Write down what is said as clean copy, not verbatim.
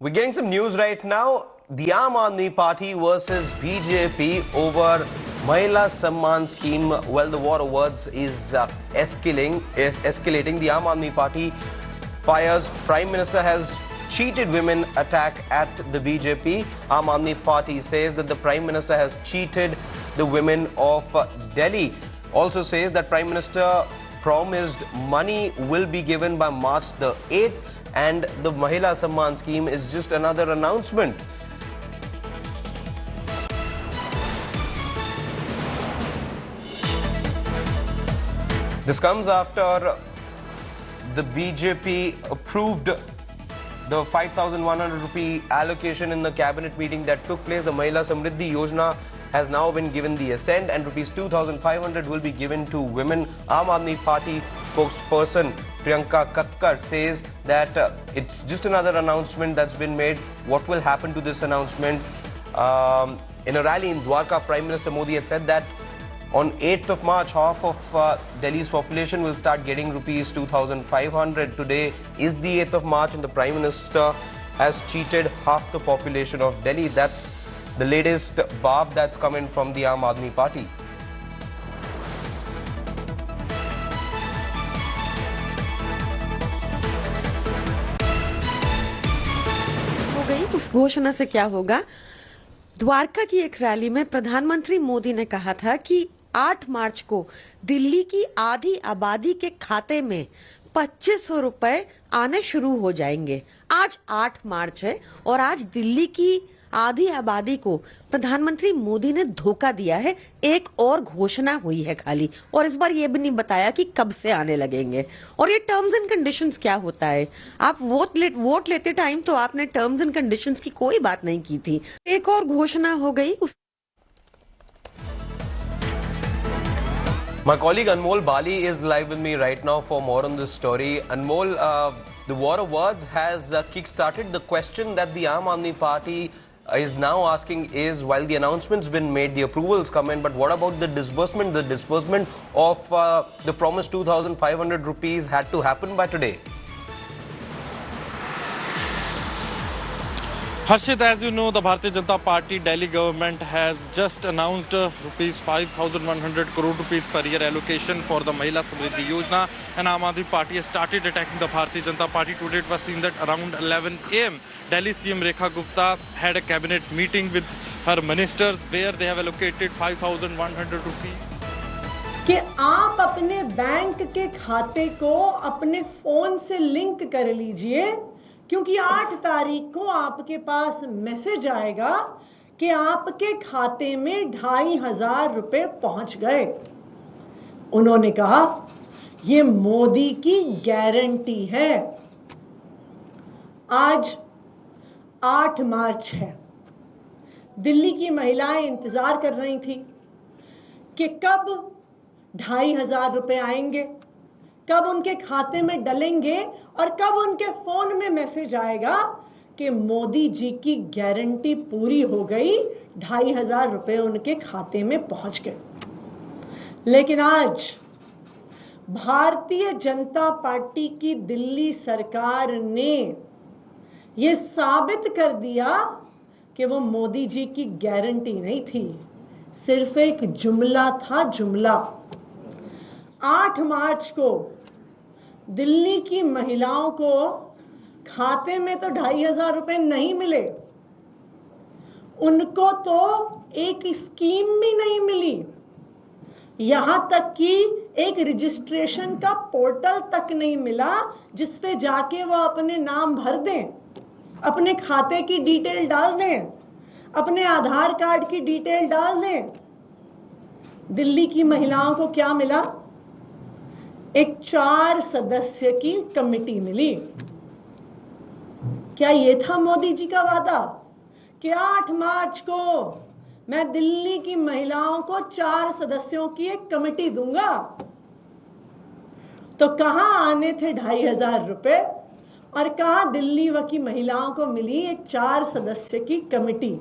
We're getting some news right now. The Aam Aadmi Party versus BJP over Mahila Samman scheme. Well, the war of words is escalating. The Aam Aadmi Party fires Prime Minister has cheated women attack at the BJP. Aam Aadmi Party says that the Prime Minister has cheated the women of Delhi. Also says that Prime Minister promised money will be given by March the 8th. And the Mahila Samman scheme is just another announcement. This comes after the BJP approved the 5,100 rupee allocation in the cabinet meeting that took place. The Mahila Samriddhi Yojana has now been given the assent, and rupees 2,500 will be given to women. Aam Aadmi Party spokesperson Priyanka Kakkar says that it's just another announcement that's been made. What will happen to this announcement? In a rally in Dwarka, Prime Minister Modi had said that on 8th of March, half of Delhi's population will start getting rupees 2,500. Today is the 8th of March and the Prime Minister has cheated half the population of Delhi. That's the latest barb that's coming from the Aam Aadmi Party. उस घोषणा से क्या होगा? द्वारका की एक rally में प्रधानमंत्री मोदी ने कहा था कि 8 मार्च को दिल्ली की आधी आबादी के खाते में 2500 रुपए आने शुरू हो जाएंगे। आज 8 मार्च है और आज दिल्ली की आधी आबादी को प्रधानमंत्री मोदी ने धोखा दिया है। एक और घोषणा हुई है खाली, और इस बार ये भी नहीं बताया कि कब से आने लगेंगे और ये टर्म्स एंड कंडीशंस क्या होता है। आप वोट लेते टाइम तो आपने टर्म्स एंड कंडीशंस की कोई बात नहीं की थी। एक और घोषणा हो गई। My colleague Anmol Bali is live with me right now for more on this story. Anmol, the war of words has kick-started. The question that the Aam Aadmi Party is now asking is, while the announcement's been made, the approvals come in, but what about the disbursement? The disbursement of the promised 2,500 rupees had to happen by today. Harshit, as you know, the Bharatiya Janata Party Delhi government has just announced rupees 5,100 crore rupees per year allocation for the Mahila Samriddhi Yojana, and Aam Aadmi Party has started attacking the Bharatiya Janata Party. Today it was seen that around 11 am, Delhi CM Rekha Gupta had a cabinet meeting with her ministers where they have allocated 5,100 rupees. कि आप अपने bank के खाते को अपने phone से link कर लीजिए, क्योंकि 8 तारीख को आपके पास मैसेज आएगा कि आपके खाते में 2,500 रुपए पहुंच गए। उन्होंने कहा ये मोदी की गारंटी है। आज 8 मार्च है। दिल्ली की महिलाएं इंतजार कर रही थी कि कब 2,500 रुपए आएंगे, कब उनके खाते में डलेंगे और कब उनके फोन में मैसेज आएगा कि मोदी जी की गारंटी पूरी हो गई, 2,500 रुपए उनके खाते में पहुंच गए। लेकिन आज भारतीय जनता पार्टी की दिल्ली सरकार ने यह साबित कर दिया कि वो मोदी जी की गारंटी नहीं थी, सिर्फ एक जुमला था, जुमला। 8 मार्च को दिल्ली की महिलाओं को खाते में तो 2,500 रुपए नहीं मिले, उनको तो एक स्कीम भी नहीं मिली, यहां तक कि एक रजिस्ट्रेशन का पोर्टल तक नहीं मिला जिस पे जाके वो अपने नाम भर दें, अपने खाते की डिटेल डाल दें, अपने आधार कार्ड की डिटेल डाल दें। दिल्ली की महिलाओं को क्या मिला? एक 4 सदस्य की कमेटी मिली। क्या ये था मोदी जी का वादा कि 8 मार्च को मैं दिल्ली की महिलाओं को 4 सदस्यों की एक कमेटी दूंगा? तो कहां आने थे 2,500 रुपए और कहां दिल्ली की महिलाओं को मिली एक 4 सदस्य की कमेटी?